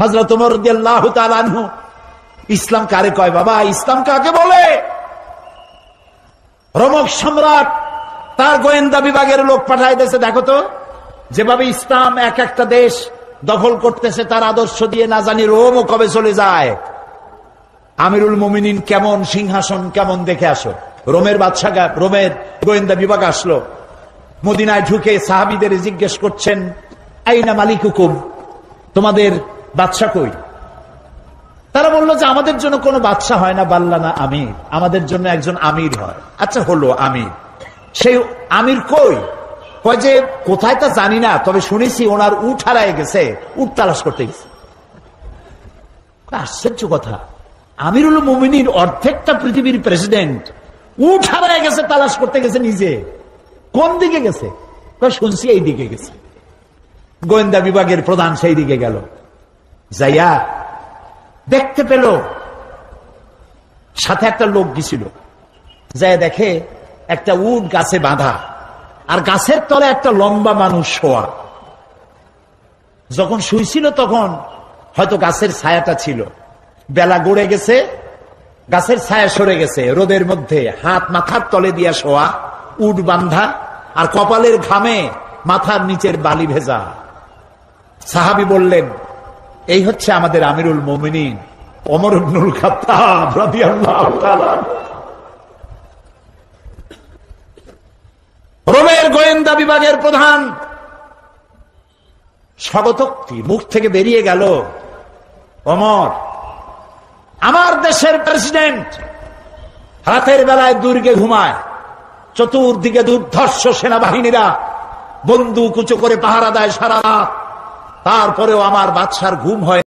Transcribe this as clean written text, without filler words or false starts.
হযরত ওমর রাদিয়াল্লাহু তাআলা আনহু, ইসলাম কারে কয় বাবা, ইসলাম কাকে বলে? রোমক সম্রাট তার গোয়েন্দা বিভাগের লোক পাঠায় দিয়েছে, দেখো তো যেভাবে ইসলাম এক একটা দেশ দখল করতেছে তার আদর্শ দিয়ে না জানি রোমও কবে চলে যায়। আমিরুল মুমিনিন কেমন সিংহাসন কেমন দেখে আসো। রোমের বাদশা, রোমের গোয়েন্দা বিভাগ আসলো, মদিনায় ঢুকে সাহাবীদের জিজ্ঞেস করছেন, আইনা মালিকুকুম, তোমাদের বাদশা কই? তারা বলল যে আমাদের জন্য কোনো বাদশা হয় না, বাল্লানা আমির, আমাদের জন্য একজন আমির হয়। আচ্ছা হলো আমির, সেই আমির কই? কয় যে কোথায় তা জানি না, তবে শুনেছি ওনার উট হারায় গেছে, উট তালাশ করতে গেছে। আশ্চর্য কথা, আমিরুল মুমিনিন অর্ধেকটা পৃথিবীর প্রেসিডেন্ট, উট হারায় গেছে তালাশ করতে গেছে নিজে। কোন দিকে গেছে? শুনছি এই দিকে গেছে। গোয়েন্দা বিভাগের প্রধান সেই দিকে গেল, যাইয়া দেখতে পেল সাথে একটা লোক গেছিল, যাই দেখে একটা উট গাছে বাঁধা, আর গাছের তলে একটা লম্বা মানুষ শোয়া। যখন শুইছিল তখন হয়তো গাছের ছায়াটা ছিল, বেলা গড়ে গেছে, গাছের ছায়া সরে গেছে, রোদের মধ্যে হাত মাথার তলে দিয়া শোয়া, উট বান্ধা, আর কপালের ঘামে মাথার নিচের বালি ভেজা। সাহাবী বললেন, এই হচ্ছে আমাদের আমিরুল মুমিনিন ওমর ইবনুল খাত্তাব রাদিয়াল্লাহু তাআলা। রোমের গোয়েন্দা বিভাগের প্রধান স্বগতোক্তি মুখ থেকে বেরিয়ে গেল, ওমর আমার দেশের প্রেসিডেন্ট রাতের বেলায় দুর্গে ঘুমায়, চতুর্দিকে দুর্ধর্ষ সেনাবাহিনীরা বন্দুক উঁচু করে পাহারা দেয় সারা রাত, তারপরেও আমার বাদশার ঘুম হয়